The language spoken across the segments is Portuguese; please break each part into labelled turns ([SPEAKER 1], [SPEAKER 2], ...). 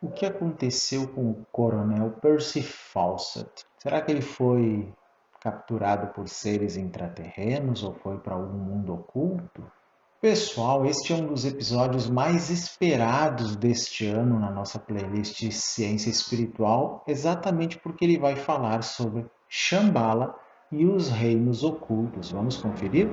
[SPEAKER 1] O que aconteceu com o coronel Percy Fawcett? Será que ele foi capturado por seres intraterrenos ou foi para algum mundo oculto? Pessoal, este é um dos episódios mais esperados deste ano na nossa playlist Ciência Espiritual, exatamente porque ele vai falar sobre Shambhala e os reinos ocultos. Vamos conferir?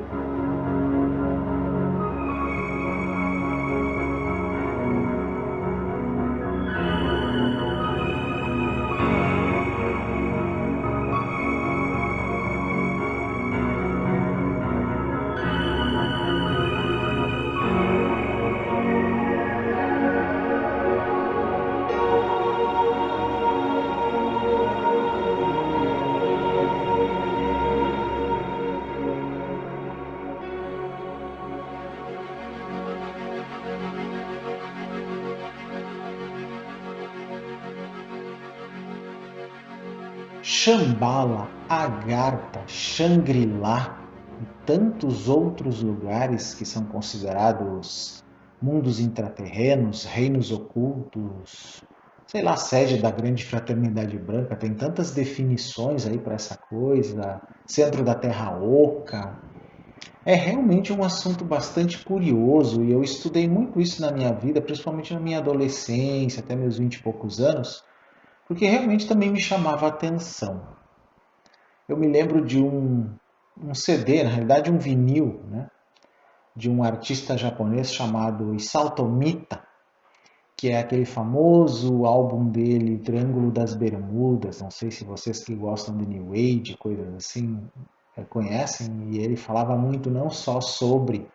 [SPEAKER 1] Shambhala, Agartha, Shangri-La e tantos outros lugares que são considerados mundos intraterrenos, reinos ocultos, sei lá, sede da grande fraternidade branca, tem tantas definições aí para essa coisa, centro da Terra Oca. É realmente um assunto bastante curioso e eu estudei muito isso na minha vida, principalmente na minha adolescência, até meus 20 e poucos anos, porque realmente também me chamava a atenção. Eu me lembro de um CD, na realidade um vinil, né, de um artista japonês chamado Isao Tomita, que é aquele famoso álbum dele, Triângulo das Bermudas. Não sei se vocês que gostam de New Age, coisas assim, conhecem. E ele falava muito não só sobre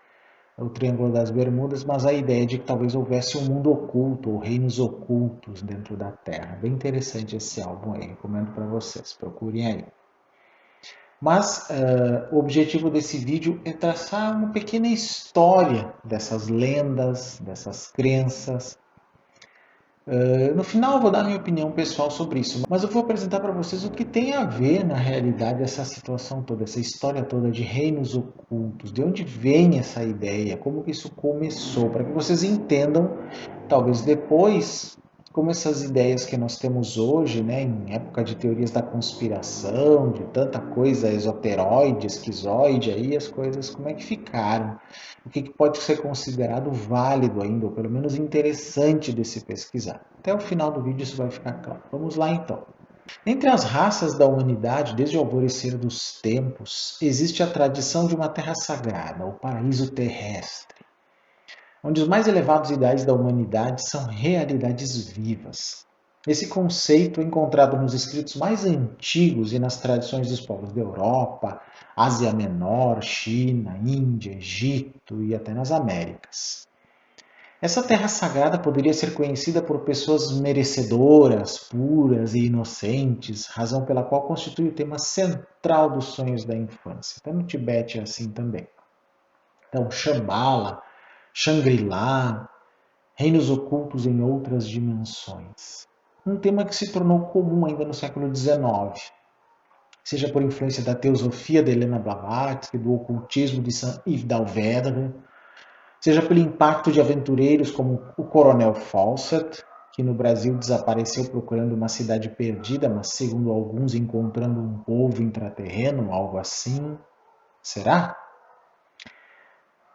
[SPEAKER 1] o Triângulo das Bermudas, mas a ideia de que talvez houvesse um mundo oculto, ou reinos ocultos dentro da Terra. Bem interessante esse álbum aí, recomendo para vocês, procurem aí. Mas o objetivo desse vídeo é traçar uma pequena história dessas lendas, dessas crenças. No final eu vou dar minha opinião pessoal sobre isso, mas eu vou apresentar para vocês o que tem a ver na realidade essa situação toda, essa história toda de reinos ocultos, de onde vem essa ideia, como que isso começou, para que vocês entendam, talvez depois, como essas ideias que nós temos hoje, né, em época de teorias da conspiração, de tanta coisa esoteroide, esquizoide, aí as coisas como é que ficaram, o que pode ser considerado válido ainda, ou pelo menos interessante de se pesquisar. Até o final do vídeo isso vai ficar claro. Vamos lá então. Entre as raças da humanidade, desde o alvorecer dos tempos, existe a tradição de uma terra sagrada, o paraíso terrestre, onde os mais elevados ideais da humanidade são realidades vivas. Esse conceito é encontrado nos escritos mais antigos e nas tradições dos povos da Europa, Ásia Menor, China, Índia, Egito e até nas Américas. Essa terra sagrada poderia ser conhecida por pessoas merecedoras, puras e inocentes, razão pela qual constitui o tema central dos sonhos da infância. Até no Tibete é assim também. Então, Shambhala, Shangri-La, reinos ocultos em outras dimensões. Um tema que se tornou comum ainda no século XIX, seja por influência da teosofia de Helena Blavatsky, do ocultismo de Saint-Yves d'Alvedre, seja pelo impacto de aventureiros como o Coronel Fawcett, que no Brasil desapareceu procurando uma cidade perdida, mas segundo alguns encontrando um povo intraterreno, algo assim. Será?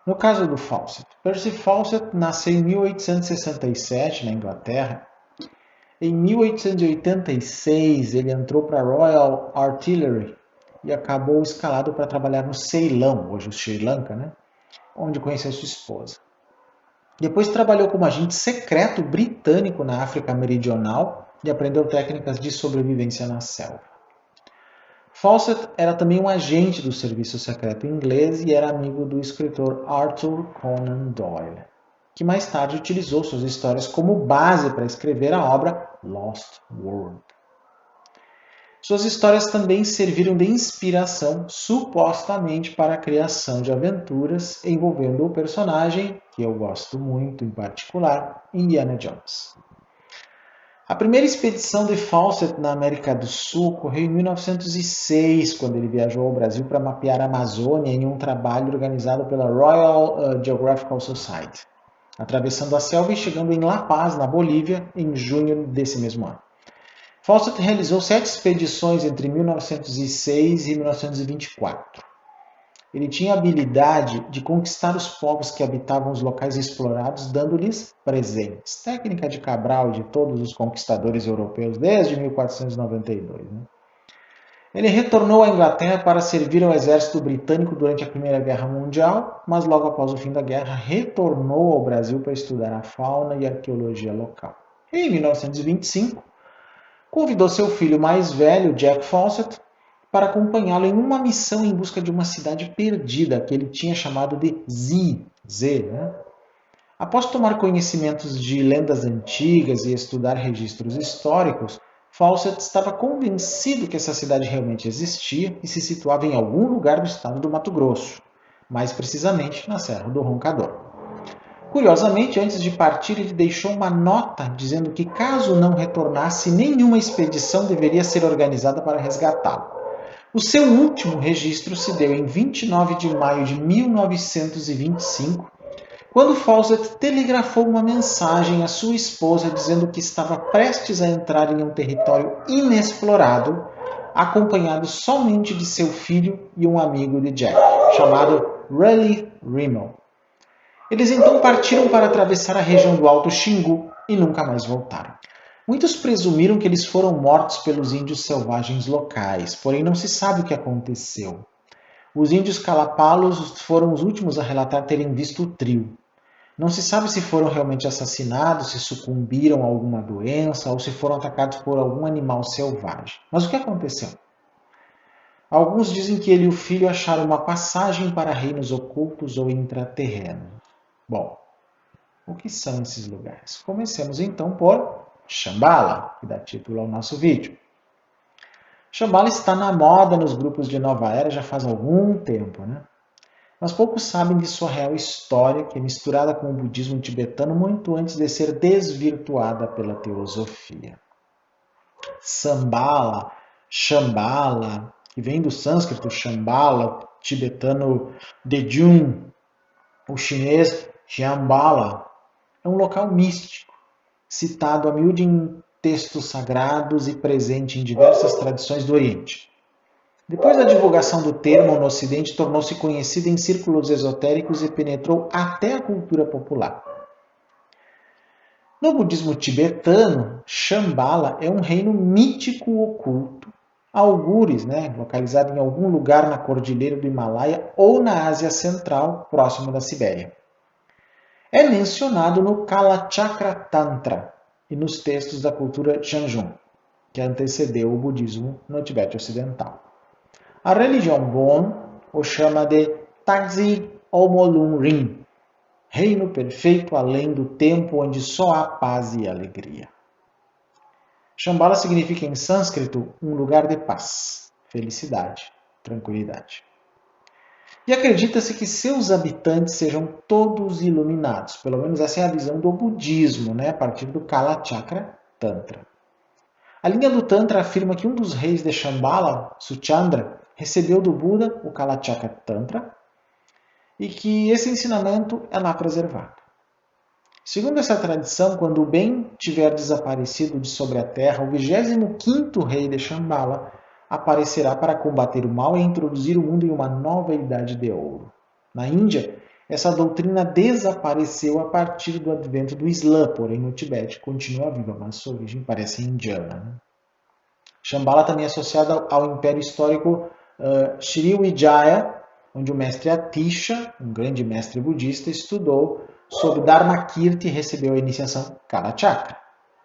[SPEAKER 1] No caso do Fawcett, Percy Fawcett nasceu em 1867 na Inglaterra. Em 1886 ele entrou para a Royal Artillery e acabou escalado para trabalhar no Ceilão, hoje o Sri Lanka, né? Onde conheceu sua esposa. Depois trabalhou como agente secreto britânico na África Meridional e aprendeu técnicas de sobrevivência na selva. Fawcett era também um agente do serviço secreto inglês e era amigo do escritor Arthur Conan Doyle, que mais tarde utilizou suas histórias como base para escrever a obra Lost World. Suas histórias também serviram de inspiração, supostamente, para a criação de aventuras envolvendo o personagem, que eu gosto muito em particular, Indiana Jones. A primeira expedição de Fawcett na América do Sul ocorreu em 1906, quando ele viajou ao Brasil para mapear a Amazônia em um trabalho organizado pela Royal Geographical Society. atravessando a selva e chegando em La Paz, na Bolívia, em junho desse mesmo ano. Fawcett realizou 7 expedições entre 1906 e 1924. Ele tinha a habilidade de conquistar os povos que habitavam os locais explorados, dando-lhes presentes. Técnica de Cabral e de todos os conquistadores europeus desde 1492. Ele retornou à Inglaterra para servir ao exército britânico durante a Primeira Guerra Mundial, mas logo após o fim da guerra retornou ao Brasil para estudar a fauna e a arqueologia local. Em 1925, convidou seu filho mais velho, Jack Fawcett, para acompanhá-lo em uma missão em busca de uma cidade perdida, que ele tinha chamado de Z. Após tomar conhecimentos de lendas antigas e estudar registros históricos, Fawcett estava convencido que essa cidade realmente existia e se situava em algum lugar do estado do Mato Grosso, mais precisamente na Serra do Roncador. Curiosamente, antes de partir, ele deixou uma nota dizendo que, caso não retornasse, nenhuma expedição deveria ser organizada para resgatá-lo. O seu último registro se deu em 29 de maio de 1925, quando Fawcett telegrafou uma mensagem à sua esposa dizendo que estava prestes a entrar em um território inexplorado, acompanhado somente de seu filho e um amigo de Jack, chamado Raleigh Rimmel. Eles então partiram para atravessar a região do Alto Xingu e nunca mais voltaram. Muitos presumiram que eles foram mortos pelos índios selvagens locais, porém não se sabe o que aconteceu. Os índios Kalapalos foram os últimos a relatar terem visto o trio. Não se sabe se foram realmente assassinados, se sucumbiram a alguma doença ou se foram atacados por algum animal selvagem. Mas o que aconteceu? Alguns dizem que ele e o filho acharam uma passagem para reinos ocultos ou intraterrenos. Bom, o que são esses lugares? Comecemos então por Shambhala, que dá título ao nosso vídeo. Shambhala está na moda nos grupos de nova era já faz algum tempo, Mas poucos sabem de sua real história, que é misturada com o budismo tibetano muito antes de ser desvirtuada pela teosofia. Shambhala, que vem do sânscrito Shambhala, tibetano Dejun, o chinês Shambhala, é um local místico, citado a miúde em textos sagrados e presente em diversas tradições do Oriente. Depois da divulgação do termo no Ocidente, tornou-se conhecido em círculos esotéricos e penetrou até a cultura popular. No budismo tibetano, Shambhala é um reino mítico oculto, algures, localizado em algum lugar na cordilheira do Himalaia ou na Ásia Central, próximo da Sibéria. É mencionado no Kalachakra Tantra e nos textos da cultura Chanjung, que antecedeu o budismo no Tibete Ocidental. A religião Bon o chama de Tagzi Omolung Rim, reino perfeito além do tempo onde só há paz e alegria. Shambhala significa em sânscrito um lugar de paz, felicidade, tranquilidade. E acredita-se que seus habitantes sejam todos iluminados. Pelo menos essa é a visão do budismo, a partir do Kalachakra Tantra. A linha do Tantra afirma que um dos reis de Shambhala, Suchandra, recebeu do Buda o Kalachakra Tantra e que esse ensinamento é lá preservado. Segundo essa tradição, quando o bem tiver desaparecido de sobre a terra, o 25º rei de Shambhala aparecerá para combater o mal e introduzir o mundo em uma nova idade de ouro. Na Índia, essa doutrina desapareceu a partir do advento do Islã, porém no Tibete continua viva, mas sua origem parece indiana. Shambhala também é associada ao império histórico Sriwijaya, onde o mestre Atisha, um grande mestre budista, estudou sobre Dharmakirti e recebeu a iniciação Kalachakra,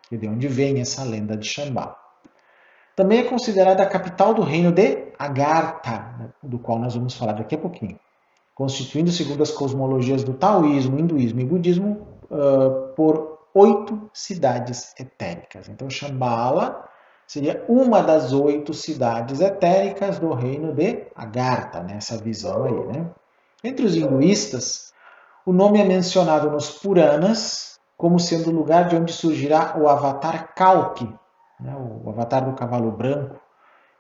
[SPEAKER 1] que é de onde vem essa lenda de Shambhala. Também é considerada a capital do reino de Agartha, do qual nós vamos falar daqui a pouquinho, constituindo, segundo as cosmologias do taoísmo, hinduísmo e budismo, por 8 cidades etéricas. Então, Shambhala seria uma das 8 cidades etéricas do reino de Agartha, essa visão aí. Entre os hinduístas, o nome é mencionado nos Puranas como sendo o lugar de onde surgirá o avatar Kalki, o avatar do cavalo branco,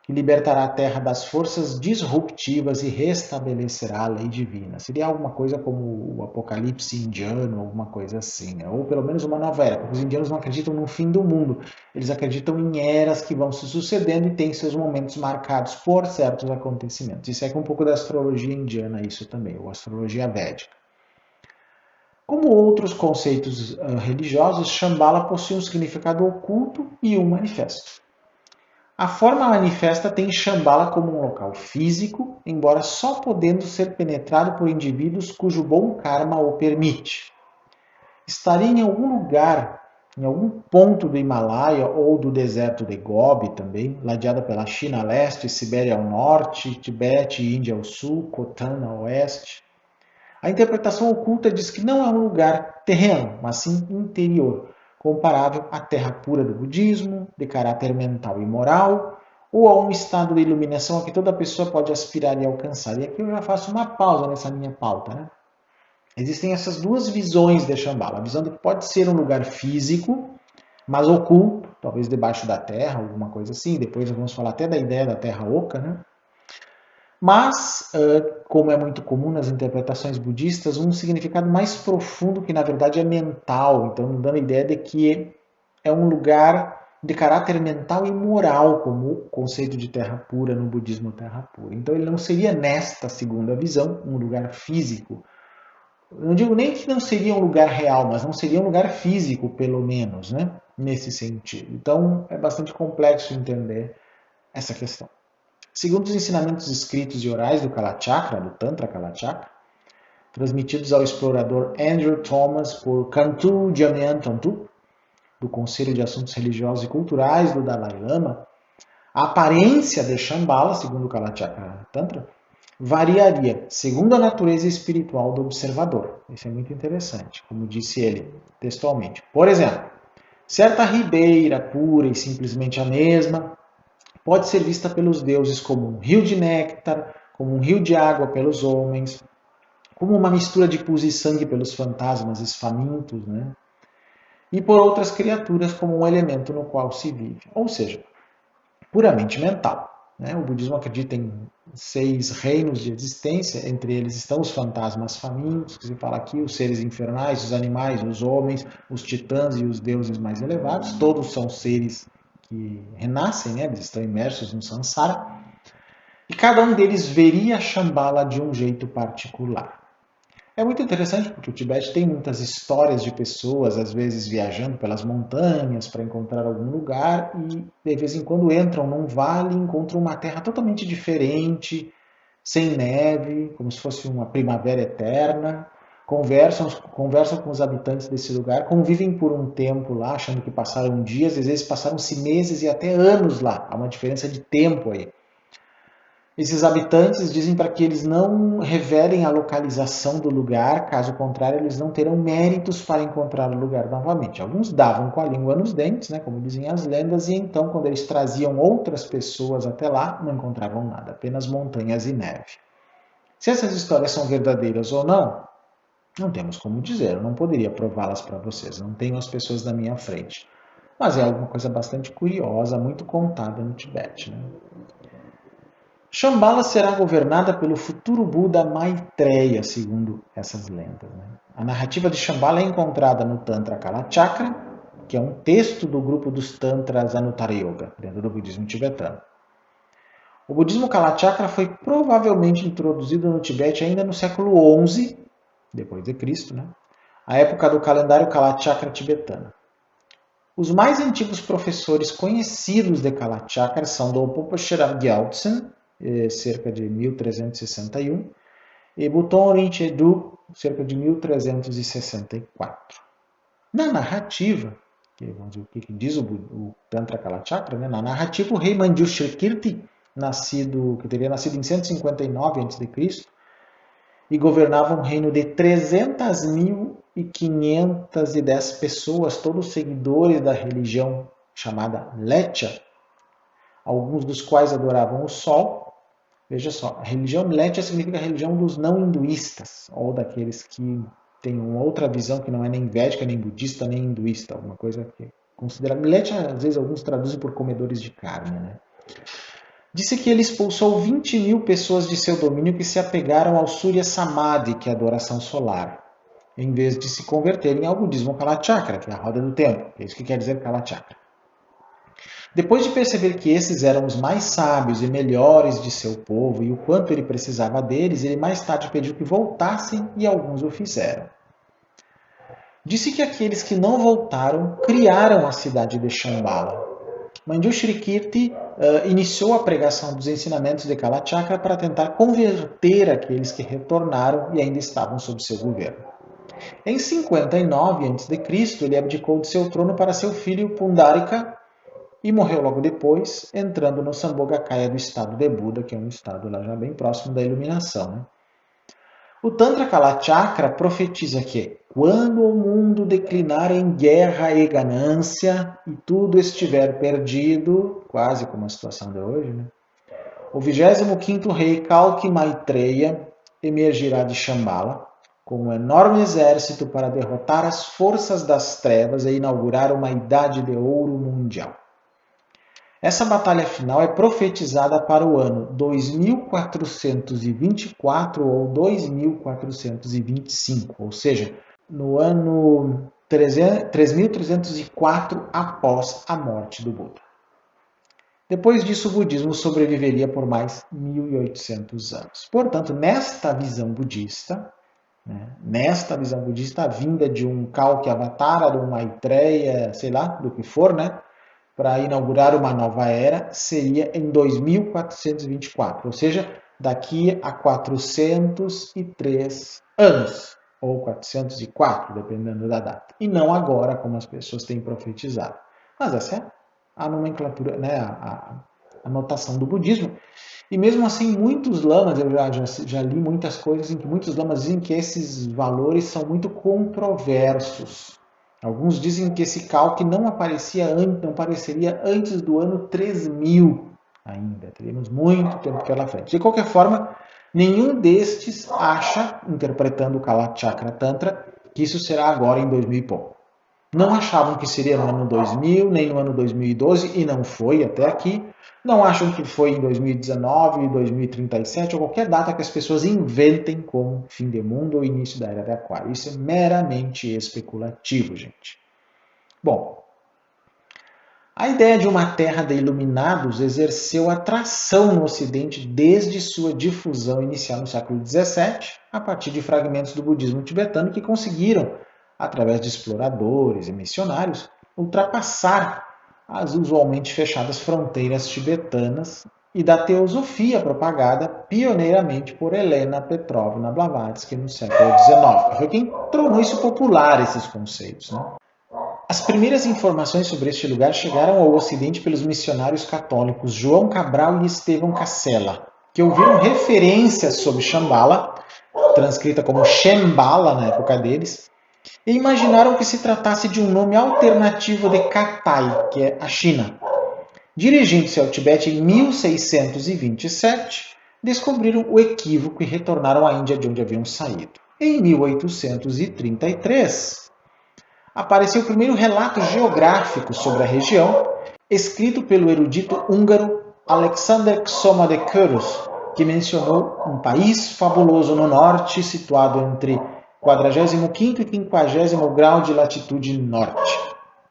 [SPEAKER 1] que libertará a Terra das forças disruptivas e restabelecerá a lei divina. Seria alguma coisa como o Apocalipse indiano, alguma coisa assim, né? Ou pelo menos uma nova era. Os indianos não acreditam no fim do mundo, eles acreditam em eras que vão se sucedendo e têm seus momentos marcados por certos acontecimentos. Isso é um pouco da astrologia indiana, isso também, ou astrologia védica. Como outros conceitos religiosos, Shambhala possui um significado oculto e um manifesto. A forma manifesta tem Shambhala como um local físico, embora só podendo ser penetrado por indivíduos cujo bom karma o permite. Estaria em algum lugar, em algum ponto do Himalaia ou do deserto de Gobi também, ladeada pela China a leste, Sibéria ao norte, Tibete e Índia ao sul, Khotan ao oeste. A interpretação oculta diz que não é um lugar terreno, mas sim interior, comparável à terra pura do budismo, de caráter mental e moral, ou a um estado de iluminação a que toda pessoa pode aspirar e alcançar. E aqui eu já faço uma pausa nessa minha pauta, né? Existem essas duas visões de Shambhala. A visão de que pode ser um lugar físico, mas oculto, talvez debaixo da terra, alguma coisa assim. Depois vamos falar até da ideia da terra oca, né? Mas, como é muito comum nas interpretações budistas, um significado mais profundo que na verdade é mental, então dando a ideia de que é um lugar de caráter mental e moral, como o conceito de terra pura no budismo terra pura. Então ele não seria nesta segunda visão um lugar físico. Eu não digo nem que não seria um lugar real, mas não seria um lugar físico, pelo menos, né? Nesse sentido. Então é bastante complexo entender essa questão. Segundo os ensinamentos escritos e orais do Kalachakra, do Tantra Kalachakra, transmitidos ao explorador Andrew Thomas por Kantu Jamyang-Tongtu, do Conselho de Assuntos Religiosos e Culturais do Dalai Lama, a aparência de Shambhala, segundo o Kalachakra Tantra, variaria segundo a natureza espiritual do observador. Isso é muito interessante, como disse ele textualmente. Por exemplo, certa ribeira pura e simplesmente a mesma pode ser vista pelos deuses como um rio de néctar, como um rio de água pelos homens, como uma mistura de pus e sangue pelos fantasmas esfamintos, né? E por outras criaturas como um elemento no qual se vive. Ou seja, puramente mental. Né? O budismo acredita em 6 reinos de existência, entre eles estão os fantasmas famintos, que se fala aqui, os seres infernais, os animais, os homens, os titãs e os deuses mais elevados. Todos são seres que renascem, né? Eles estão imersos no samsara, e cada um deles veria a Shambhala de um jeito particular. É muito interessante porque o Tibete tem muitas histórias de pessoas, às vezes viajando pelas montanhas para encontrar algum lugar e de vez em quando entram num vale e encontram uma terra totalmente diferente, sem neve, como se fosse uma primavera eterna. Conversam com os habitantes desse lugar, convivem por um tempo lá, achando que passaram dias, às vezes passaram-se meses e até anos lá. Há uma diferença de tempo aí. Esses habitantes dizem para que eles não revelem a localização do lugar, caso contrário, eles não terão méritos para encontrar o lugar novamente. Alguns davam com a língua nos dentes, né, como dizem as lendas, e então, quando eles traziam outras pessoas até lá, não encontravam nada, apenas montanhas e neve. Se essas histórias são verdadeiras ou não, não temos como dizer, eu não poderia prová-las para vocês, não tenho as pessoas na minha frente. Mas é alguma coisa bastante curiosa, muito contada no Tibete. Né? Shambhala será governada pelo futuro Buda Maitreya, segundo essas lendas. Né? A narrativa de Shambhala é encontrada no Tantra Kalachakra, que é um texto do grupo dos Tantras Anuttara Yoga, dentro do budismo tibetano. O budismo Kalachakra foi provavelmente introduzido no Tibete ainda no século XI, depois de Cristo, né? A época do calendário Kalachakra tibetano. Os mais antigos professores conhecidos de Kalachakra são Dolpopa Sherab Gyaltsen, cerca de 1361, e Bhuton Rinpoche Du, cerca de 1364. Na narrativa, vamos ver o que diz o Tantra Kalachakra, né? Na narrativa o rei Manjushri Kirti, que teria nascido em 159 a.C., e governava um reino de 300.510 pessoas, todos seguidores da religião chamada Lecha, alguns dos quais adoravam o sol. Veja só, a religião Lecha significa a religião dos não hinduístas, ou daqueles que têm uma outra visão que não é nem védica, nem budista, nem hinduísta, alguma coisa que é considerada. Lecha, às vezes, alguns traduzem por comedores de carne, né? Disse que ele expulsou 20.000 pessoas de seu domínio que se apegaram ao Surya Samadhi, que é a adoração solar, em vez de se converterem ao budismo Kalachakra, que é a roda do tempo. É isso que quer dizer Kalachakra. Depois de perceber que esses eram os mais sábios e melhores de seu povo e o quanto ele precisava deles, ele mais tarde pediu que voltassem e alguns o fizeram. Disse que aqueles que não voltaram criaram a cidade de Shambhala. Manjushri Kirti iniciou a pregação dos ensinamentos de Kalachakra para tentar converter aqueles que retornaram e ainda estavam sob seu governo. Em 59 a.C., ele abdicou de seu trono para seu filho Pundarika e morreu logo depois, entrando no Sambhogakaya do estado de Buda, que é um estado lá já bem próximo da iluminação, né? O Tantra Kalachakra profetiza que, quando o mundo declinar em guerra e ganância e tudo estiver perdido, quase como a situação de hoje, né? O 25º rei Kalki Maitreya emergirá de Shambhala com um enorme exército para derrotar as forças das trevas e inaugurar uma idade de ouro mundial. Essa batalha final é profetizada para o ano 2424 ou 2425, ou seja, no ano 3304 após a morte do Buda. Depois disso, o budismo sobreviveria por mais 1800 anos. Portanto, nesta visão budista, a vinda de um Kalki Avatara, de um Maitreya, sei lá, do que for, né? Para inaugurar uma nova era, seria em 2424, ou seja, daqui a 403 anos, ou 404, dependendo da data. E não agora, como as pessoas têm profetizado. Mas essa é a nomenclatura, né, a notação do budismo. E mesmo assim, muitos lamas, eu já li muitas coisas em que muitos lamas dizem que esses valores são muito controversos. Alguns dizem que esse Kalki não apareceria antes do ano 3000 ainda. Teríamos muito tempo pela frente. De qualquer forma, nenhum destes acha, interpretando o Kalachakra Tantra, que isso será agora em 2000 e pouco. Não achavam que seria no ano 2000, nem no ano 2012, e não foi até aqui. Não acham que foi em 2019, 2037, ou qualquer data que as pessoas inventem como fim do mundo ou início da Era de Aquário. Isso é meramente especulativo, gente. Bom, a ideia de uma terra de iluminados exerceu atração no Ocidente desde sua difusão inicial no século XVII, a partir de fragmentos do budismo tibetano que conseguiram, através de exploradores e missionários, ultrapassar as usualmente fechadas fronteiras tibetanas e da teosofia propagada pioneiramente por Helena Petrovna Blavatsky no século XIX. Foi quem tornou isso popular, esses conceitos, né? As primeiras informações sobre este lugar chegaram ao Ocidente pelos missionários católicos João Cabral e Estevão Cassella, que ouviram referências sobre Shambhala, transcrita como Shambhala na época deles, e imaginaram que se tratasse de um nome alternativo de Katai, que é a China. Dirigindo-se ao Tibete em 1627, descobriram o equívoco e retornaram à Índia de onde haviam saído. Em 1833, apareceu o primeiro relato geográfico sobre a região, escrito pelo erudito húngaro Alexander Xoma de Körös, que mencionou um país fabuloso no norte, situado entre 45º e 50º grau de latitude norte.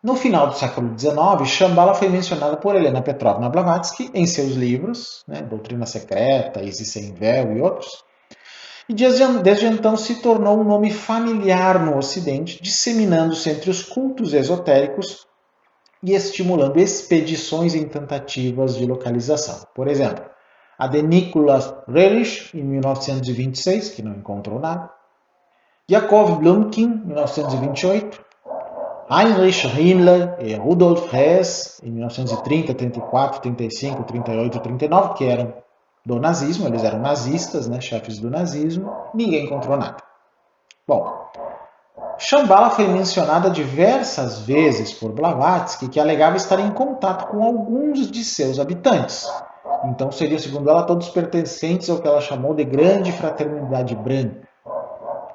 [SPEAKER 1] No final do século XIX, Shambhala foi mencionada por Helena Petrovna Blavatsky em seus livros, Doutrina Secreta, Isis Sem Véu e outros, e desde então se tornou um nome familiar no Ocidente, disseminando-se entre os cultos esotéricos e estimulando expedições em tentativas de localização. Por exemplo, a de Nicholas Roerich, em 1926, que não encontrou nada, Yakov Blumkin, em 1928, Heinrich Himmler e Rudolf Hess, em 1930, 34, 35, 38 e 39, que eram do nazismo, eles eram nazistas, chefes do nazismo, ninguém encontrou nada. Bom, Shambhala foi mencionada diversas vezes por Blavatsky, que alegava estar em contato com alguns de seus habitantes. Então seriam, segundo ela, todos pertencentes ao que ela chamou de Grande Fraternidade Branca.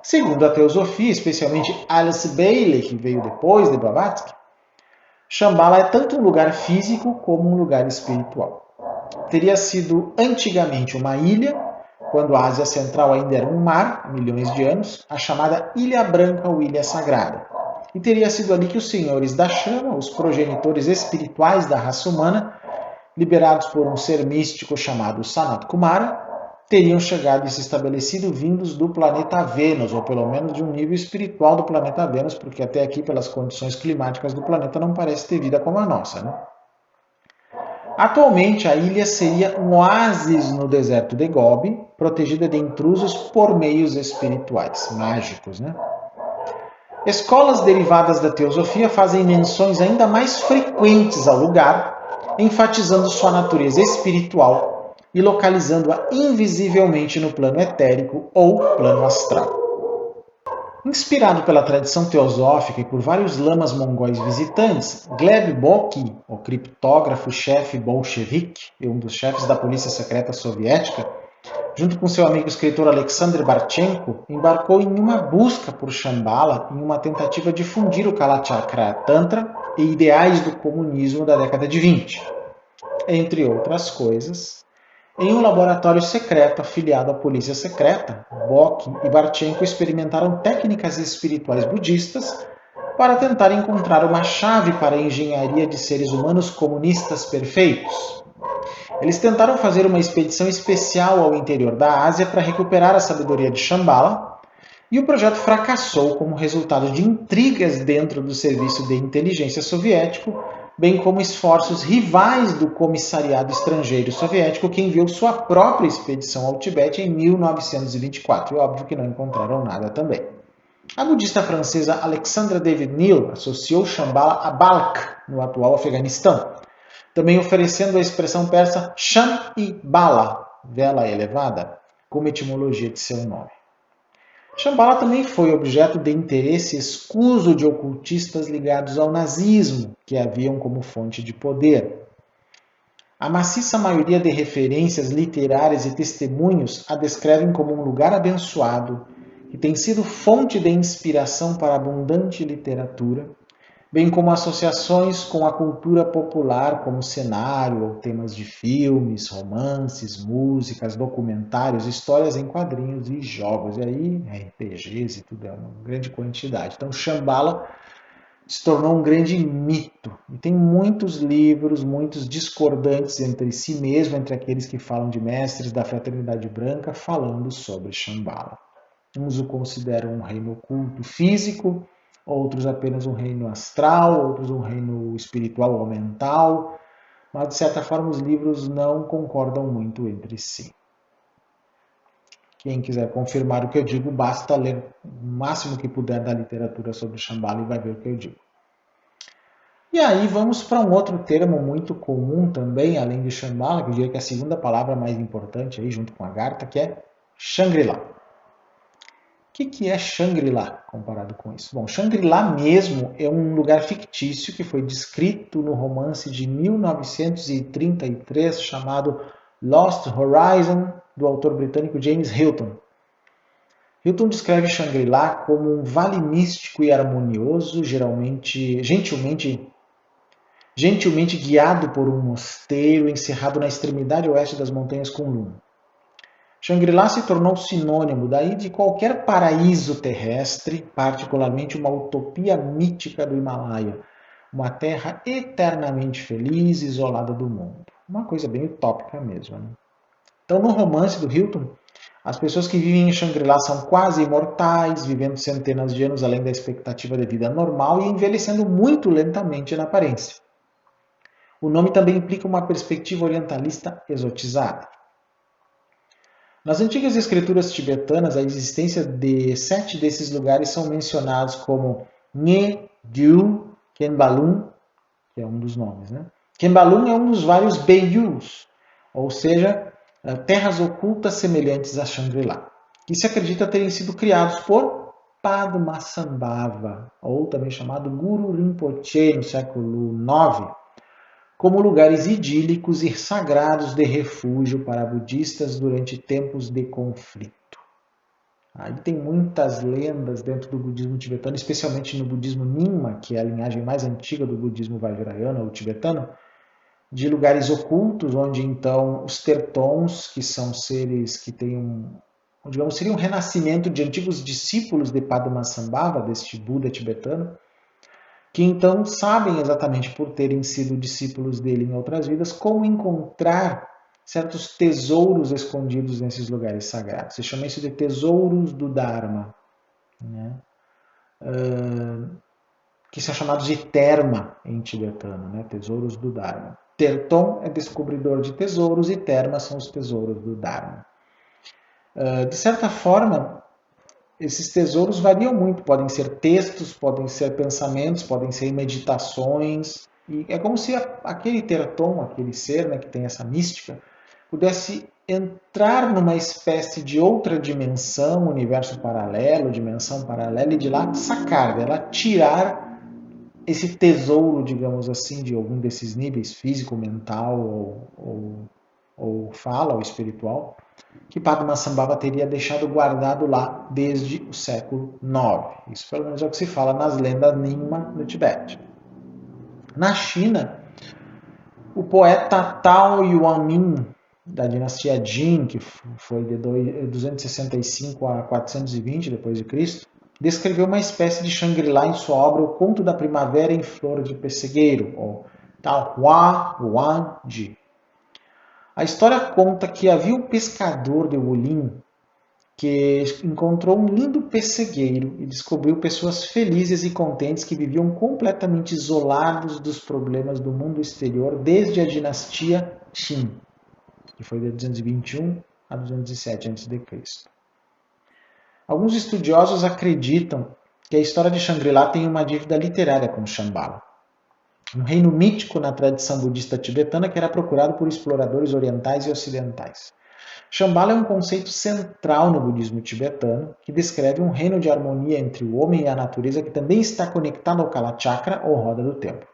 [SPEAKER 1] Segundo a teosofia, especialmente Alice Bailey, que veio depois de Blavatsky, Shambhala é tanto um lugar físico como um lugar espiritual. teria sido antigamente uma ilha, quando a Ásia Central ainda era um mar, há milhões de anos, a chamada Ilha Branca ou Ilha Sagrada. E teria sido ali que os senhores da chama, os progenitores espirituais da raça humana, liberados por um ser místico chamado Sanat Kumara, teriam chegado e se estabelecido vindos do planeta Vênus, ou pelo menos de um nível espiritual do planeta Vênus, porque até aqui, pelas condições climáticas do planeta, não parece ter vida como a nossa, né? Atualmente, a ilha seria um oásis no deserto de Gobi, protegida de intrusos por meios espirituais, mágicos, né? Escolas derivadas da teosofia fazem menções ainda mais frequentes ao lugar, enfatizando sua natureza espiritual e localizando-a invisivelmente no plano etérico ou plano astral. Inspirado pela tradição teosófica e por vários lamas mongóis visitantes, Gleb Boki, o criptógrafo-chefe bolchevique e um dos chefes da polícia secreta soviética, junto com seu amigo escritor Alexander Barchenko, embarcou em uma busca por Shambhala em uma tentativa de fundir o Kalachakra Tantra e ideais do comunismo da década de 20. Entre outras coisas, em um laboratório secreto afiliado à polícia secreta, Bock e Barchenko experimentaram técnicas espirituais budistas para tentar encontrar uma chave para a engenharia de seres humanos comunistas perfeitos. Eles tentaram fazer uma expedição especial ao interior da Ásia para recuperar a sabedoria de Shambhala, e o projeto fracassou como resultado de intrigas dentro do serviço de inteligência soviético, bem como esforços rivais do comissariado estrangeiro soviético, que enviou sua própria expedição ao Tibete em 1924. E óbvio que não encontraram nada também. A budista francesa Alexandra David-Néel associou Shambhala a Balkh, no atual Afeganistão, também oferecendo a expressão persa Sham e Bala, vela elevada, como etimologia de seu nome. Shambhala também foi objeto de interesse escuso de ocultistas ligados ao nazismo, que haviam como fonte de poder. A maciça maioria de referências literárias e testemunhos a descrevem como um lugar abençoado, que tem sido fonte de inspiração para abundante literatura, bem como associações com a cultura popular como cenário ou temas de filmes, romances, músicas, documentários, histórias em quadrinhos e jogos. E aí, RPGs e tudo, é uma grande quantidade. Então, Shambhala se tornou um grande mito. E tem muitos livros, muitos discordantes entre si mesmo, entre aqueles que falam de mestres da Fraternidade Branca, falando sobre Shambhala. Uns o consideram um reino oculto físico, outros apenas um reino astral, outros um reino espiritual ou mental, mas de certa forma os livros não concordam muito entre si. Quem quiser confirmar o que eu digo, basta ler o máximo que puder da literatura sobre Shambhala e vai ver o que eu digo. E aí vamos para um outro termo muito comum também, além de Shambhala, que eu diria que é a segunda palavra mais importante aí, junto com Agartha, que é Shangri-La. O que é Shangri-La comparado com isso? Bom, Shangri-La mesmo é um lugar fictício que foi descrito no romance de 1933 chamado Lost Horizon, do autor britânico James Hilton. Hilton descreve Shangri-La como um vale místico e harmonioso, gentilmente guiado por um mosteiro encerrado na extremidade oeste das montanhas Kunlun. Shangri-La se tornou sinônimo daí de qualquer paraíso terrestre, particularmente uma utopia mítica do Himalaia, uma terra eternamente feliz, isolada do mundo. Uma coisa bem utópica mesmo, né? Então, no romance do Hilton, as pessoas que vivem em Shangri-La são quase imortais, vivendo centenas de anos além da expectativa de vida normal e envelhecendo muito lentamente na aparência. O nome também implica uma perspectiva orientalista exotizada. Nas antigas escrituras tibetanas, a existência de 7 desses lugares são mencionados como Nge, Gyu, Khenbalun, que é um dos nomes, né? Khenbalun é um dos vários Beiyus, ou seja, terras ocultas semelhantes a Shangri-La, que se acredita terem sido criados por Padmasambhava, ou também chamado Guru Rinpoche, no século IX, como lugares idílicos e sagrados de refúgio para budistas durante tempos de conflito. Aí tem muitas lendas dentro do budismo tibetano, especialmente no budismo Nyingma, que é a linhagem mais antiga do budismo Vajrayana ou tibetano, de lugares ocultos, onde então os tertons, que são seres que têm digamos, seria um renascimento de antigos discípulos de Padmasambhava, deste Buda tibetano, que então sabem exatamente por terem sido discípulos dele em outras vidas, como encontrar certos tesouros escondidos nesses lugares sagrados. Se chama isso de tesouros do Dharma, né? Que são chamados de terma em tibetano, né? Tesouros do Dharma. Terton é descobridor de tesouros e terma são os tesouros do Dharma. De certa forma, esses tesouros variam muito, podem ser textos, podem ser pensamentos, podem ser meditações, e é como se aquele terton, aquele ser, né, que tem essa mística, pudesse entrar numa espécie de outra dimensão, universo paralelo, dimensão paralela, e de lá sacar, dela tirar esse tesouro, digamos assim, de algum desses níveis, físico, mental ou fala, ou espiritual, que Padmasambhava teria deixado guardado lá desde o século IX. Isso pelo menos é o que se fala nas lendas Nyingma no Tibete. Na China, o poeta Tao Yuanmin, da dinastia Jin, que foi de 265 a 420 d.C., descreveu uma espécie de Shangri-La em sua obra O Conto da Primavera em Flor de Pessegueiro, ou Tao Hua Wan Ji. A história conta que havia um pescador de Wulin que encontrou um lindo pessegueiro e descobriu pessoas felizes e contentes que viviam completamente isolados dos problemas do mundo exterior desde a dinastia Qin, que foi de 221 a 207 a.C. Alguns estudiosos acreditam que a história de Shangri-La tem uma dívida literária com Shambhala, um reino mítico na tradição budista tibetana que era procurado por exploradores orientais e ocidentais. Shambhala é um conceito central no budismo tibetano que descreve um reino de harmonia entre o homem e a natureza que também está conectado ao Kalachakra, ou roda do tempo.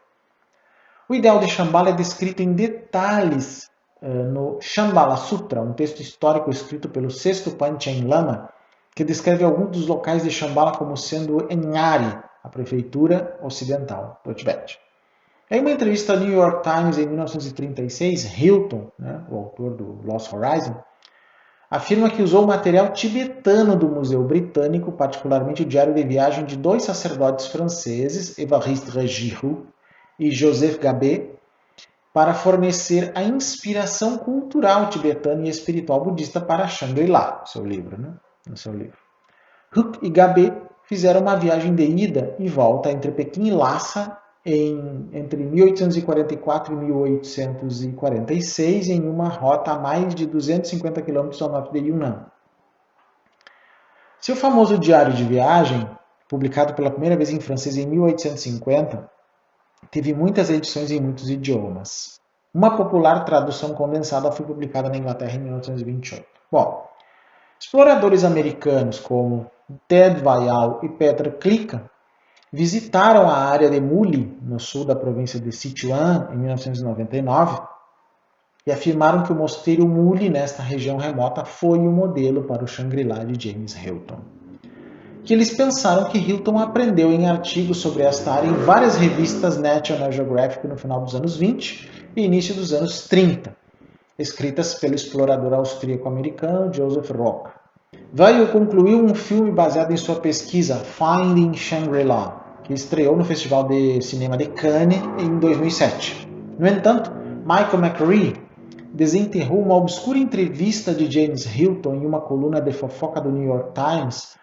[SPEAKER 1] O ideal de Shambhala é descrito em detalhes no Shambhala Sutra, um texto histórico escrito pelo sexto Panchen Lama, que descreve alguns dos locais de Shambhala como sendo Enyari, a prefeitura ocidental do Tibete. Em uma entrevista ao New York Times em 1936, Hilton, né, o autor do Lost Horizon, afirma que usou material tibetano do Museu Britânico, particularmente o diário de viagem de dois sacerdotes franceses, Évariste Regirou e Joseph Gabé, para fornecer a inspiração cultural tibetana e espiritual budista para Shangri-La, no seu livro. Huk e Gabé fizeram uma viagem de ida e volta entre Pequim e Lhasa entre 1844 e 1846 em uma rota a mais de 250 km ao norte de Yunnan. Seu famoso diário de viagem, publicado pela primeira vez em francês em 1850, teve muitas edições em muitos idiomas. Uma popular tradução condensada foi publicada na Inglaterra em 1928. Bom, exploradores americanos como Ted Vial e Peter Klicka visitaram a área de Muli, no sul da província de Sichuan, em 1999, e afirmaram que o mosteiro Muli, nesta região remota, foi o modelo para o Shangri-La de James Hilton. Que eles pensaram que Hilton aprendeu em artigos sobre esta área em várias revistas National Geographic no final dos anos 20 e início dos anos 30, escritas pelo explorador austríaco-americano Joseph Rock. Veio concluiu um filme baseado em sua pesquisa Finding Shangri-La, que estreou no Festival de Cinema de Cannes em 2007. No entanto, Michael McCree desenterrou uma obscura entrevista de James Hilton em uma coluna de fofoca do New York Times,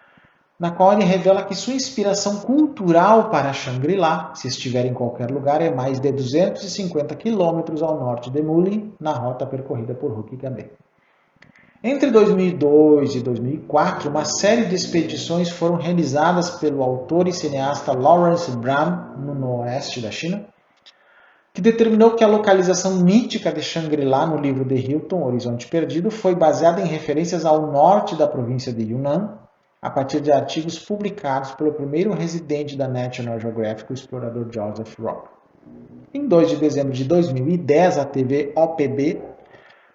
[SPEAKER 1] na qual ele revela que sua inspiração cultural para Shangri-La, se estiver em qualquer lugar, é mais de 250 quilômetros ao norte de Muli, na rota percorrida por Huk e Gabé. Entre 2002 e 2004, uma série de expedições foram realizadas pelo autor e cineasta Lawrence Bram, no oeste da China, que determinou que a localização mítica de Shangri-La no livro de Hilton, Horizonte Perdido, foi baseada em referências ao norte da província de Yunnan, a partir de artigos publicados pelo primeiro residente da National Geographic, o explorador Joseph Rock. Em 2 de dezembro de 2010, a TV OPB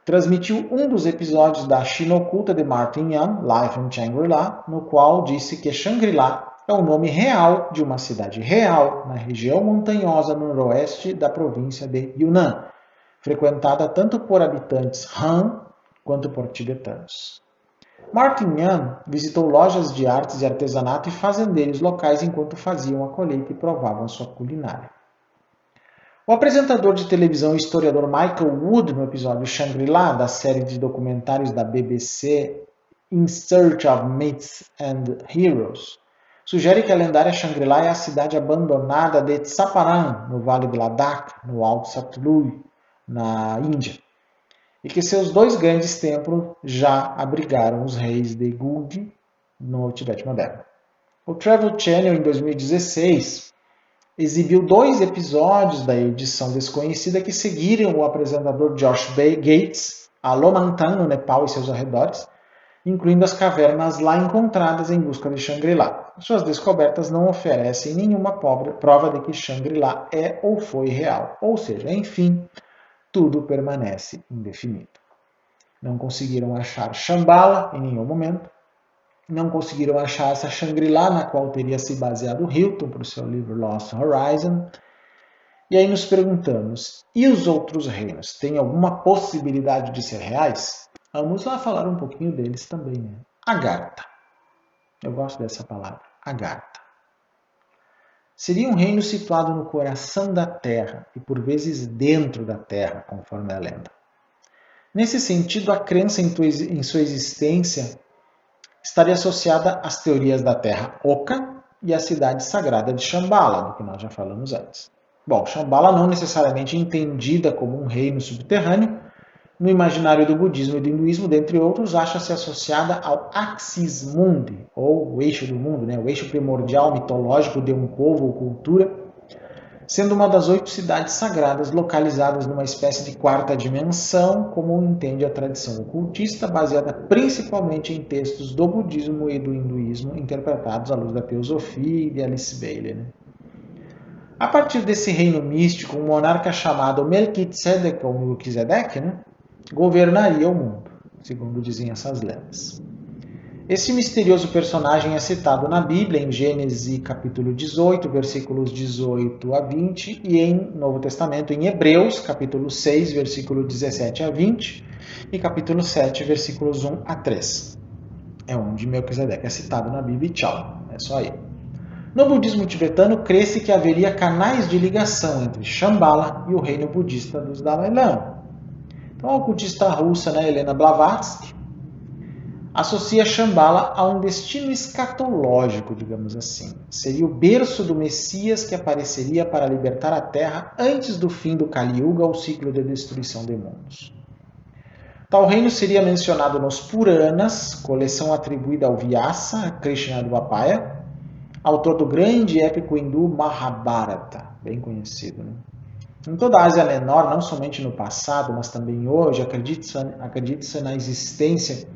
[SPEAKER 1] transmitiu um dos episódios da China Oculta de Martin Yan, Life in Shangri-La, no qual disse que Shangri-La é o nome real de uma cidade real na região montanhosa noroeste da província de Yunnan, frequentada tanto por habitantes Han quanto por tibetanos. Martin Yan visitou lojas de artes e artesanato e fazendeiros locais enquanto faziam a colheita e provavam sua culinária. O apresentador de televisão e historiador Michael Wood, no episódio Shangri-La, da série de documentários da BBC In Search of Myths and Heroes, sugere que a lendária Shangri-La é a cidade abandonada de Tsaparan, no Vale de Ladakh, no Alto Satluj, na Índia, e que seus dois grandes templos já abrigaram os reis de Gulgi no Tibete moderno. O Travel Channel, em 2016, exibiu 2 episódios da edição desconhecida que seguiram o apresentador Josh Gates a Lomantang, no Nepal e seus arredores, incluindo as cavernas lá encontradas em busca de Shangri-La. Suas descobertas não oferecem nenhuma prova de que Shangri-La é ou foi real, ou seja, enfim, tudo permanece indefinido. Não conseguiram achar Shambhala em nenhum momento, não conseguiram achar essa Shangri-La na qual teria se baseado Hilton para o seu livro Lost Horizon. E aí nos perguntamos, e os outros reinos, têm alguma possibilidade de ser reais? Vamos lá falar um pouquinho deles também, né? Agartha. Eu gosto dessa palavra, Agartha. Seria um reino situado no coração da Terra e por vezes dentro da Terra, conforme a lenda. Nesse sentido, a crença em sua existência estaria associada às teorias da Terra Oca e à cidade sagrada de Shambhala, do que nós já falamos antes. Bom, Shambhala não necessariamente entendida como um reino subterrâneo, no imaginário do budismo e do hinduísmo, dentre outros, acha-se associada ao Axis Mundi, ou o eixo do mundo, né? O eixo primordial mitológico de um povo ou cultura, sendo uma das 8 cidades sagradas localizadas numa espécie de quarta dimensão, como entende a tradição ocultista, baseada principalmente em textos do budismo e do hinduísmo, interpretados à luz da teosofia e de Alice Bailey, né? A partir desse reino místico, um monarca chamado Melquitzedek, ou Melquisedeque, né, governaria o mundo, segundo dizem essas lendas. Esse misterioso personagem é citado na Bíblia, em Gênesis capítulo 18, versículos 18 a 20, e em Novo Testamento, em Hebreus, capítulo 6, versículo 17 a 20, e capítulo 7, versículos 1 a 3. É onde Melquisedeque é citado na Bíblia e tchau, é só aí. No budismo tibetano, crê-se que haveria canais de ligação entre Shambhala e o reino budista dos Dalai Lama. Então, a ocultista russa, né, Helena Blavatsky, associa Shambhala a um destino escatológico, digamos assim. Seria o berço do Messias que apareceria para libertar a Terra antes do fim do Kali Yuga, o ciclo de destruição de mundos. Tal reino seria mencionado nos Puranas, coleção atribuída ao Vyasa, Krishnadvapaya, autor do grande épico hindu Mahabharata, bem conhecido, né? Em toda a Ásia Menor, não somente no passado, mas também hoje, acredita-se na existência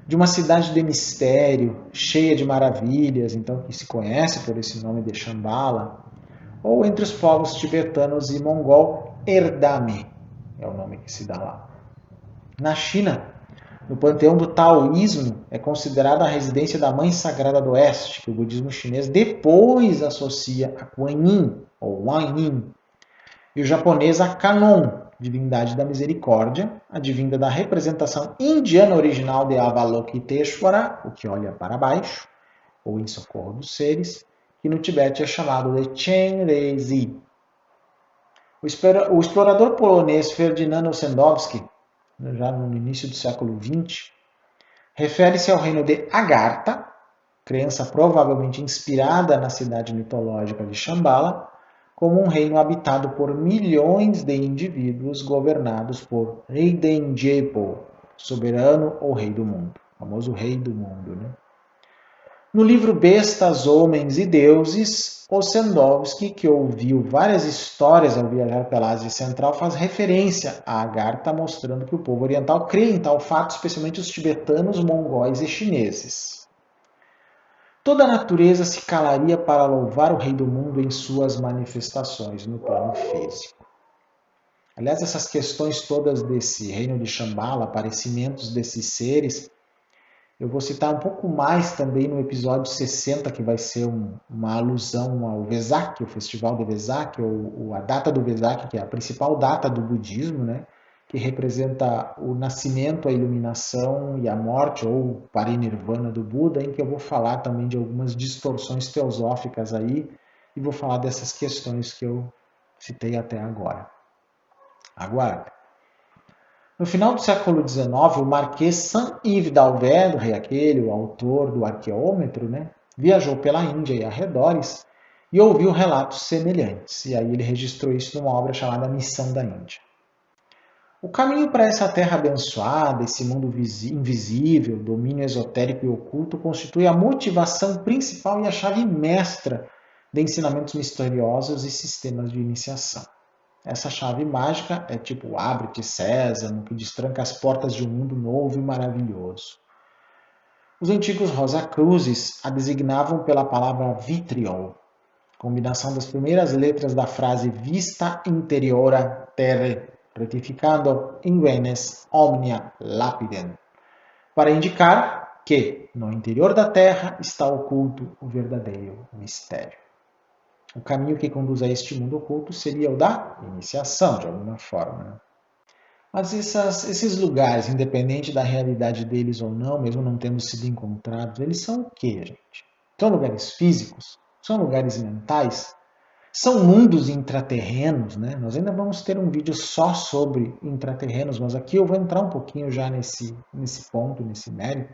[SPEAKER 1] de uma cidade de mistério, cheia de maravilhas, então que se conhece por esse nome de Shambhala, ou entre os povos tibetanos e mongol, Erdame, é o nome que se dá lá. Na China, no panteão do taoísmo, é considerada a residência da Mãe Sagrada do Oeste, que o budismo chinês depois associa a Kuan Yin, ou Wan Yin, e o japonês a Kannon, divindade da misericórdia, advinda da representação indiana original de Avalokiteshvara, o que olha para baixo, ou em socorro dos seres, que no Tibete é chamado de Chenrezig. O explorador polonês Ferdinand Ossendowski, já no início do século XX, refere-se ao reino de Agartha, crença provavelmente inspirada na cidade mitológica de Shambhala, como um reino habitado por milhões de indivíduos governados por Reidenjepo, soberano ou rei do mundo, o famoso rei do mundo, né? No livro Bestas, Homens e Deuses, Ossendowski, que ouviu várias histórias ao viajar pela Ásia Central, faz referência a Agartha, mostrando que o povo oriental crê em tal fato, especialmente os tibetanos, mongóis e chineses. Toda a natureza se calaria para louvar o Rei do Mundo em suas manifestações no plano físico. Aliás, essas questões todas desse reino de Shambhala, aparecimentos desses seres, Eu vou citar um pouco mais também no episódio 60, que vai ser uma alusão ao Vesak, o Festival de Vesak, ou a data do Vesak, que é a principal data do budismo, né? Que representa o nascimento, a iluminação e a morte, ou parinirvana do Buda, em que eu vou falar também de algumas distorções teosóficas aí, e vou falar dessas questões que eu citei até agora. Aguarde. No final do século XIX, o Marquês Saint-Yves d'Albert, rei aquele, o autor do Arqueômetro, né, viajou pela Índia e arredores e ouviu relatos semelhantes. E aí ele registrou isso numa obra chamada Missão da Índia. O caminho para essa terra abençoada, esse mundo invisível, domínio esotérico e oculto, constitui a motivação principal e a chave mestra de ensinamentos misteriosos e sistemas de iniciação. Essa chave mágica é tipo abre-te sésamo, que destranca as portas de um mundo novo e maravilhoso. Os antigos Rosacruzes a designavam pela palavra vitriol, combinação das primeiras letras da frase vista interiora terre, retificando invenes omnia lapidem, para indicar que no interior da terra está oculto o verdadeiro mistério. O caminho que conduz a este mundo oculto seria o da iniciação, de alguma forma. Né? Mas esses lugares, independente da realidade deles ou não, mesmo não tendo sido encontrados, eles são o quê, gente? São lugares físicos? São lugares mentais? São mundos intraterrenos, né? Nós ainda vamos ter um vídeo só sobre intraterrenos, mas aqui eu vou entrar um pouquinho já nesse ponto, nesse mérito.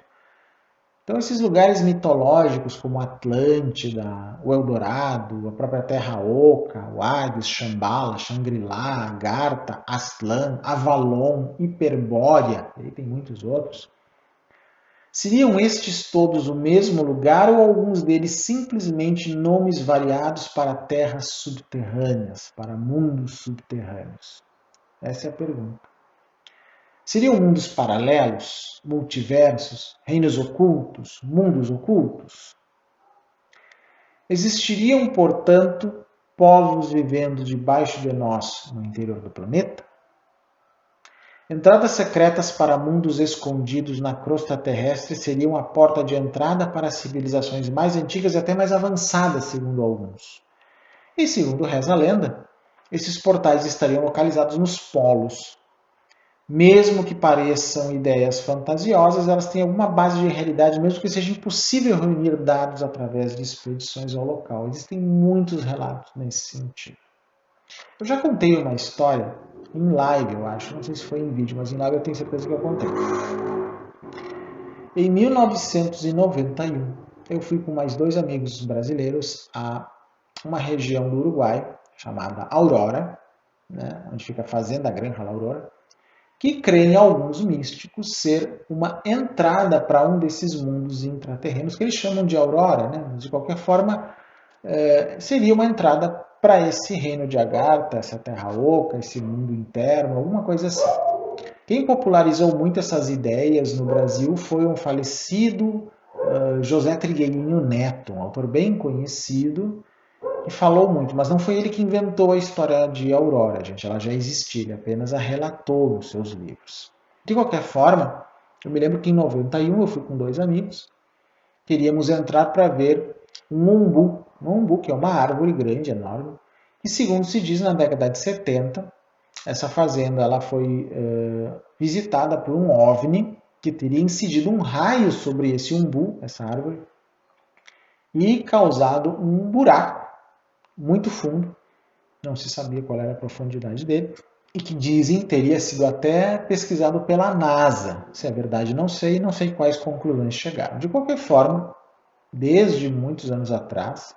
[SPEAKER 1] Então, esses lugares mitológicos como Atlântida, o Eldorado, a própria Terra Oca, o Hades, Shambhala, Shangri-La, Agartha, Aztlan, Avalon, Hiperbórea, e aí tem muitos outros. Seriam estes todos o mesmo lugar ou alguns deles simplesmente nomes variados para terras subterrâneas, para mundos subterrâneos? Essa é a pergunta. Seriam mundos paralelos, multiversos, reinos ocultos, mundos ocultos? Existiriam, portanto, povos vivendo debaixo de nós no interior do planeta? Entradas secretas para mundos escondidos na crosta terrestre seriam a porta de entrada para civilizações mais antigas e até mais avançadas, segundo alguns. E segundo reza a lenda, esses portais estariam localizados nos polos. Mesmo que pareçam ideias fantasiosas, elas têm alguma base de realidade, mesmo que seja impossível reunir dados através de expedições ao local. Existem muitos relatos nesse sentido. Eu já contei uma história em live, eu acho. Não sei se foi em vídeo, mas em live eu tenho certeza que eu contei. Em 1991, eu fui com mais 2 amigos brasileiros a uma região do Uruguai chamada Aurora, né, onde fica a fazenda, a Granja La Aurora, que creem alguns místicos ser uma entrada para um desses mundos intraterrenos, que eles chamam de aurora, né? Mas de qualquer forma, seria uma entrada para esse reino de Agartha, essa terra oca, esse mundo interno, alguma coisa assim. Quem popularizou muito essas ideias no Brasil foi um falecido José Trigueirinho Neto, um autor bem conhecido, que falou muito, mas não foi ele que inventou a história de Aurora, gente. Ela já existia, ele apenas a relatou nos seus livros. De qualquer forma, eu me lembro que em 91 eu fui com 2 amigos, queríamos entrar para ver um umbu, que é uma árvore grande, enorme, e segundo se diz, na década de 70, essa fazenda ela foi visitada por um OVNI que teria incidido um raio sobre esse umbu, essa árvore, e causado um buraco muito fundo, não se sabia qual era a profundidade dele, e que dizem teria sido até pesquisado pela NASA. Se é verdade, não sei quais conclusões chegaram. De qualquer forma, desde muitos anos atrás,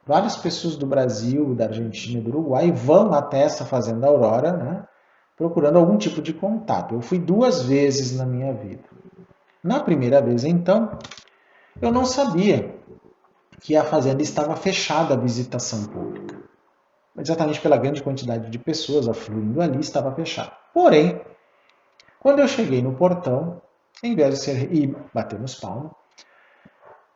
[SPEAKER 1] várias pessoas do Brasil, da Argentina e do Uruguai vão até essa fazenda Aurora, né, procurando algum tipo de contato. Eu fui 2 vezes na minha vida. Na primeira vez, então, eu não sabia que a fazenda estava fechada à visitação pública. Exatamente pela grande quantidade de pessoas afluindo ali, estava fechada. Porém, quando eu cheguei no portão, em vez de e batemos palma,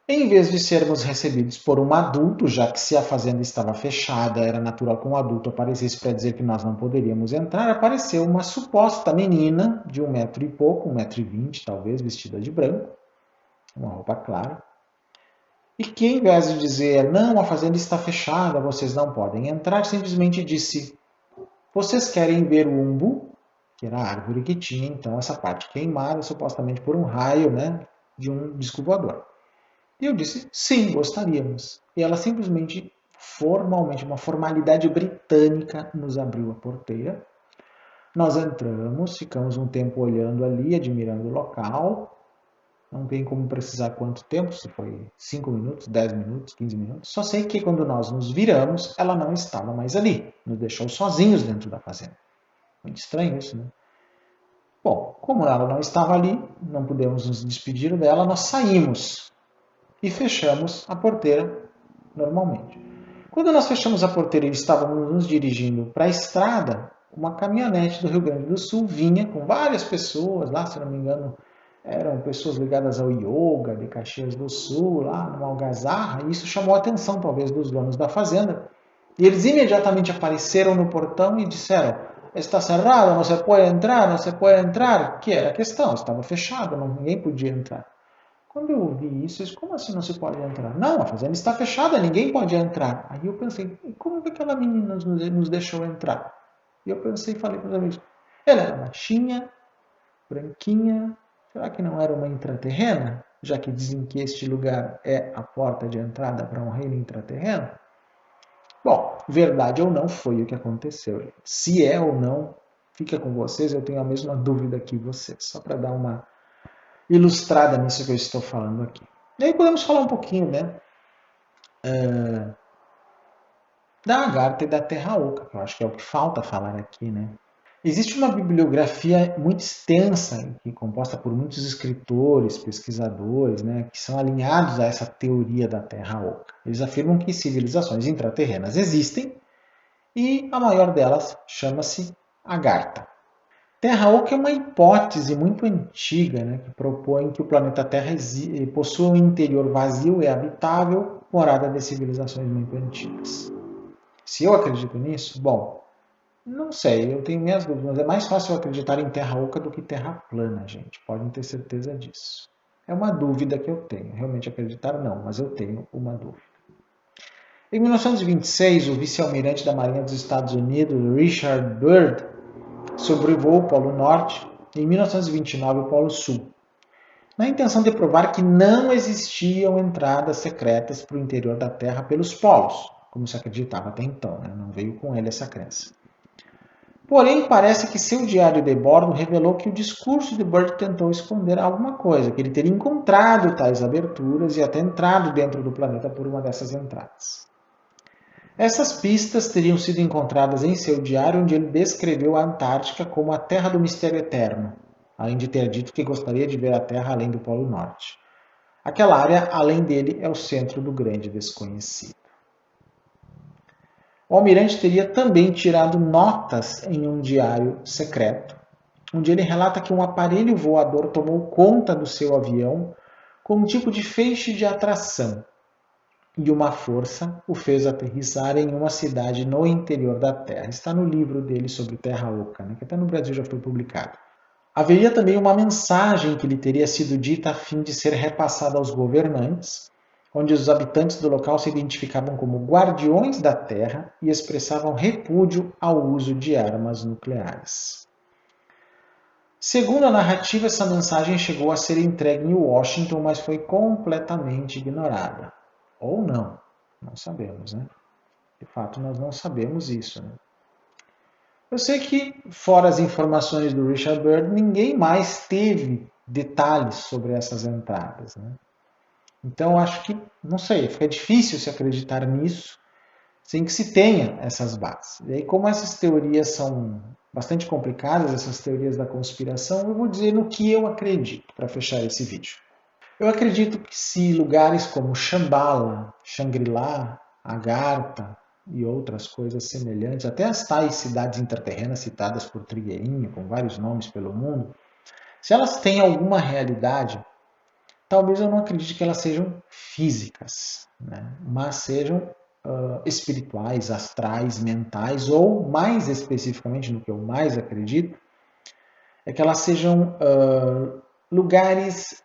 [SPEAKER 1] em vez de sermos recebidos por um adulto, já que se a fazenda estava fechada, era natural que um adulto aparecesse para dizer que nós não poderíamos entrar, apareceu uma suposta menina de 1 metro e pouco, 1,20 m talvez, vestida de branco, uma roupa clara, e que, em vez de dizer, não, a fazenda está fechada, vocês não podem entrar, simplesmente disse, vocês querem ver o umbu? Que era a árvore que tinha, então, essa parte queimada, supostamente por um raio, né, de um disco voador. E eu disse, sim, gostaríamos. E ela simplesmente, formalmente, uma formalidade britânica, nos abriu a porteira. Nós entramos, ficamos um tempo olhando ali, admirando o local. Não tem como precisar quanto tempo, se foi 5 minutos, 10 minutos, 15 minutos. Só sei que quando nós nos viramos, ela não estava mais ali. Nos deixou sozinhos dentro da fazenda. Muito estranho isso, né? Bom, como ela não estava ali, não pudemos nos despedir dela, nós saímos e fechamos a porteira normalmente. Quando nós fechamos a porteira e estávamos nos dirigindo para a estrada, uma caminhonete do Rio Grande do Sul vinha com várias pessoas lá, se não me engano, eram pessoas ligadas ao yoga de Caxias do Sul, lá numa algazarra, e isso chamou a atenção talvez dos donos da fazenda. E eles imediatamente apareceram no portão e disseram: está cerrado, não se pode entrar, não se pode entrar. Que era a questão, estava fechado, ninguém podia entrar. Quando eu ouvi isso, eu disse, como assim não se pode entrar? Não, a fazenda está fechada, ninguém pode entrar. Aí eu pensei, como que aquela menina nos deixou entrar? E eu pensei e falei para os amigos, ela era baixinha, branquinha, será que não era uma intraterrena? Já que dizem que este lugar é a porta de entrada para um reino intraterreno? Bom, verdade ou não, foi o que aconteceu. Se é ou não, fica com vocês, eu tenho a mesma dúvida que vocês. Só para dar uma ilustrada nisso que eu estou falando aqui. E aí podemos falar um pouquinho, né, da Agartha e da Terra Oca, que eu acho que é o que falta falar aqui, né. Existe uma bibliografia muito extensa, composta por muitos escritores, pesquisadores, né, que são alinhados a essa teoria da Terra Oca. Eles afirmam que civilizações intraterrenas existem e a maior delas chama-se Agartha. Terra Oca é uma hipótese muito antiga, né, que propõe que o planeta Terra possua um interior vazio e habitável, morada de civilizações muito antigas. Se eu acredito nisso, bom, não sei, eu tenho minhas dúvidas, mas é mais fácil acreditar em Terra Oca do que Terra plana, gente, podem ter certeza disso. É uma dúvida que eu tenho, realmente acreditar não, mas eu tenho uma dúvida. Em 1926, o vice-almirante da Marinha dos Estados Unidos, Richard Byrd, sobrevoou o Polo Norte e, em 1929, o Polo Sul, na intenção de provar que não existiam entradas secretas para o interior da Terra pelos polos, como se acreditava até então, né? Não veio com ele essa crença. Porém, parece que seu diário de bordo revelou que o discurso de Byrd tentou esconder alguma coisa, que ele teria encontrado tais aberturas e até entrado dentro do planeta por uma dessas entradas. Essas pistas teriam sido encontradas em seu diário, onde ele descreveu a Antártica como a terra do mistério eterno, além de ter dito que gostaria de ver a Terra além do Polo Norte. Aquela área, além dele, é o centro do grande desconhecido. O almirante teria também tirado notas em um diário secreto, onde ele relata que um aparelho voador tomou conta do seu avião com um tipo de feixe de atração, e uma força o fez aterrissar em uma cidade no interior da Terra. Está no livro dele sobre Terra Oca, né, que até no Brasil já foi publicado. Haveria também uma mensagem que lhe teria sido dita a fim de ser repassada aos governantes, onde os habitantes do local se identificavam como guardiões da Terra e expressavam repúdio ao uso de armas nucleares. Segundo a narrativa, essa mensagem chegou a ser entregue em Washington, mas foi completamente ignorada. Ou não, não sabemos, né? De fato, nós não sabemos isso, né? Eu sei que, fora as informações do Richard Byrd, ninguém mais teve detalhes sobre essas entradas, né? Então, acho que, não sei, fica difícil se acreditar nisso sem que se tenha essas bases. E aí, como essas teorias são bastante complicadas, essas teorias da conspiração, eu vou dizer no que eu acredito, para fechar esse vídeo. Eu acredito que se lugares como Shambhala, Shangri-La, Agartha e outras coisas semelhantes, até as tais cidades intraterrenas citadas por Trigueirinho, com vários nomes pelo mundo, se elas têm alguma realidade, talvez eu não acredite que elas sejam físicas, né? Mas sejam espirituais, astrais, mentais, ou mais especificamente no que eu mais acredito, é que elas sejam lugares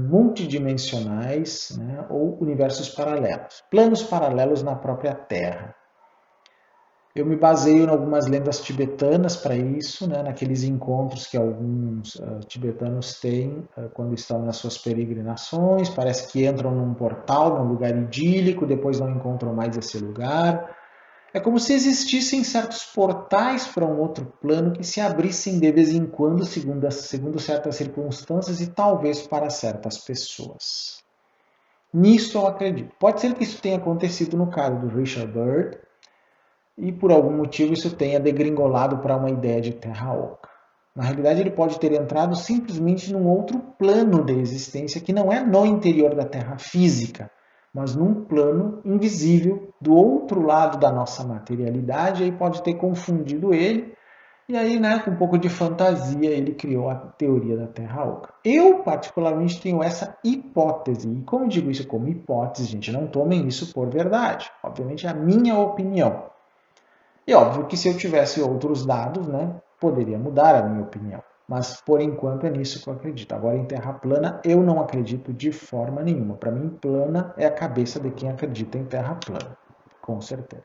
[SPEAKER 1] multidimensionais, né, ou universos paralelos, planos paralelos na própria Terra. Eu me baseio em algumas lendas tibetanas para isso, né, naqueles encontros que alguns tibetanos têm quando estão nas suas peregrinações. Parece que entram num portal, num lugar idílico, depois não encontram mais esse lugar. É como se existissem certos portais para um outro plano que se abrissem de vez em quando, segundo certas circunstâncias e talvez para certas pessoas. Nisso eu acredito. Pode ser que isso tenha acontecido no caso do Richard Byrd, e por algum motivo isso tenha degringolado para uma ideia de terra oca. Na realidade, ele pode ter entrado simplesmente num outro plano de existência que não é no interior da Terra física, mas num plano invisível do outro lado da nossa materialidade, e aí pode ter confundido ele, e aí, né, com um pouco de fantasia, ele criou a teoria da Terra oca. Eu, particularmente, tenho essa hipótese, e como eu digo isso como hipótese, gente, não tomem isso por verdade. Obviamente é a minha opinião. E óbvio que se eu tivesse outros dados, né, poderia mudar a minha opinião. Mas por enquanto é nisso que eu acredito. Agora em Terra plana eu não acredito de forma nenhuma. Para mim, plana é a cabeça de quem acredita em Terra plana, com certeza.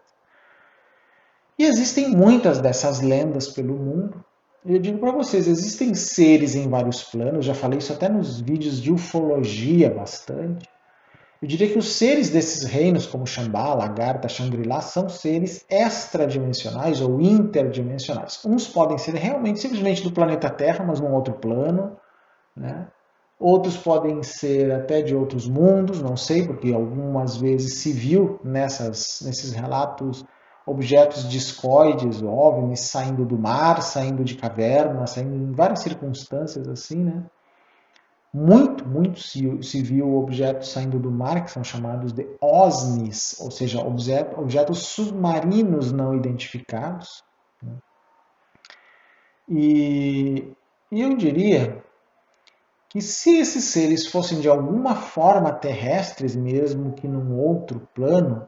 [SPEAKER 1] E existem muitas dessas lendas pelo mundo. E eu digo para vocês, existem seres em vários planos. Já falei isso até nos vídeos de ufologia bastante. Eu diria que os seres desses reinos, como Shambhala, Agartha, Shangri-La, são seres extradimensionais ou interdimensionais. Uns podem ser realmente simplesmente do planeta Terra, mas num outro plano, né? Outros podem ser até de outros mundos, não sei, porque algumas vezes se viu nesses relatos objetos discoides, OVNIs, saindo do mar, saindo de cavernas, saindo em várias circunstâncias assim, né? Muito se viu objetos saindo do mar, que são chamados de OSNIs, ou seja, objetos submarinos não identificados. Né? E eu diria que se esses seres fossem de alguma forma terrestres, mesmo que num outro plano,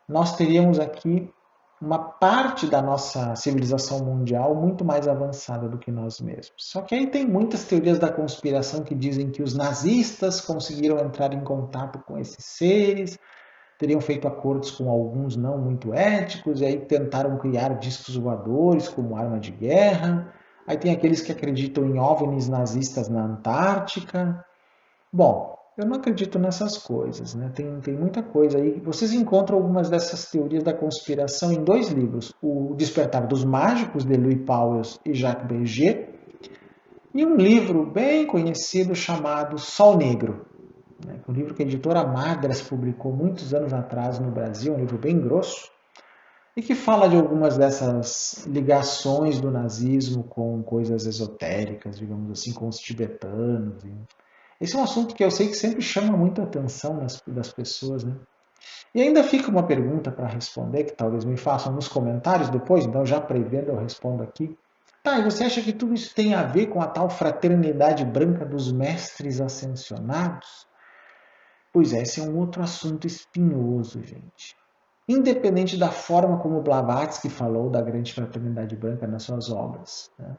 [SPEAKER 1] nós teríamos aqui uma parte da nossa civilização mundial muito mais avançada do que nós mesmos. Só que aí tem muitas teorias da conspiração que dizem que os nazistas conseguiram entrar em contato com esses seres, teriam feito acordos com alguns não muito éticos, e aí tentaram criar discos voadores como arma de guerra. Aí tem aqueles que acreditam em OVNIs nazistas na Antártica. Bom, eu não acredito nessas coisas, né? Tem muita coisa aí. Vocês encontram algumas dessas teorias da conspiração em dois livros: O Despertar dos Mágicos, de Louis Pauwels e Jacques Berger, e um livro bem conhecido chamado Sol Negro, né? Um livro que a editora Madras publicou muitos anos atrás no Brasil, um livro bem grosso, e que fala de algumas dessas ligações do nazismo com coisas esotéricas, digamos assim, com os tibetanos. Esse é um assunto que eu sei que sempre chama muita atenção das pessoas, né? E ainda fica uma pergunta para responder, que talvez me façam nos comentários depois, então já prevendo eu respondo aqui. Tá, e você acha que tudo isso tem a ver com a tal fraternidade branca dos mestres ascensionados? Pois é, esse é um outro assunto espinhoso, gente. Independente da forma como Blavatsky falou da grande fraternidade branca nas suas obras, né?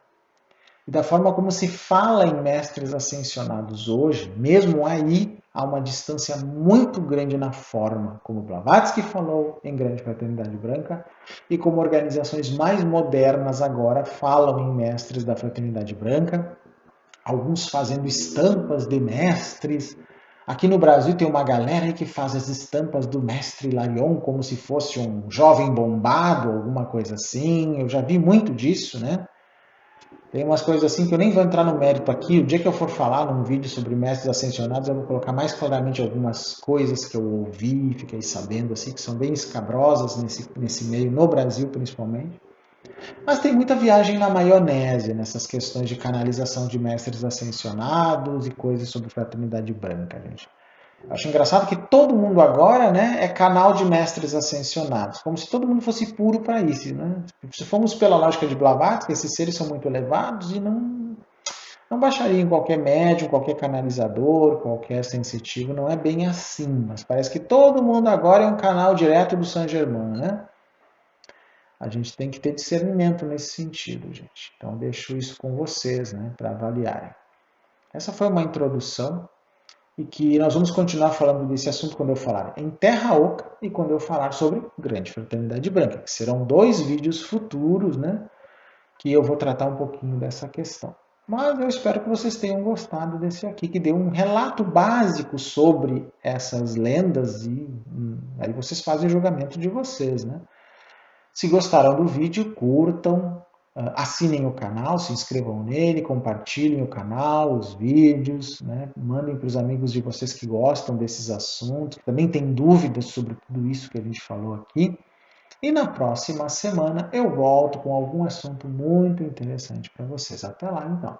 [SPEAKER 1] E da forma como se fala em mestres ascensionados hoje, mesmo aí há uma distância muito grande na forma como Blavatsky falou em Grande Fraternidade Branca e como organizações mais modernas agora falam em mestres da Fraternidade Branca, alguns fazendo estampas de mestres. Aqui no Brasil tem uma galera que faz as estampas do mestre Larion como se fosse um jovem bombado, alguma coisa assim. Eu já vi muito disso, né? Tem umas coisas assim que eu nem vou entrar no mérito aqui. O dia que eu for falar num vídeo sobre mestres ascensionados, eu vou colocar mais claramente algumas coisas que eu ouvi, fiquei sabendo, assim, que são bem escabrosas nesse meio, no Brasil principalmente. Mas tem muita viagem na maionese, nessas questões de canalização de mestres ascensionados e coisas sobre fraternidade branca, gente. Eu acho engraçado que todo mundo agora, né, é canal de mestres ascensionados, como se todo mundo fosse puro para isso, né? Se formos pela lógica de Blavatsky, esses seres são muito elevados e não baixariam qualquer médium, qualquer canalizador, qualquer sensitivo, não é bem assim, mas parece que todo mundo agora é um canal direto do Saint Germain, né? A gente tem que ter discernimento nesse sentido, gente. Então deixo isso com vocês, né, para avaliarem. Essa foi uma introdução e que nós vamos continuar falando desse assunto quando eu falar em Terra Oca e quando eu falar sobre Grande Fraternidade Branca, que serão 2 vídeos futuros, né, que eu vou tratar um pouquinho dessa questão. Mas eu espero que vocês tenham gostado desse aqui, que deu um relato básico sobre essas lendas e aí vocês fazem o julgamento de vocês, né? Se gostaram do vídeo, curtam, assinem o canal, se inscrevam nele, compartilhem o canal, os vídeos, né? Mandem para os amigos de vocês que gostam desses assuntos, que também têm dúvidas sobre tudo isso que a gente falou aqui. E na próxima semana eu volto com algum assunto muito interessante para vocês. Até lá, então.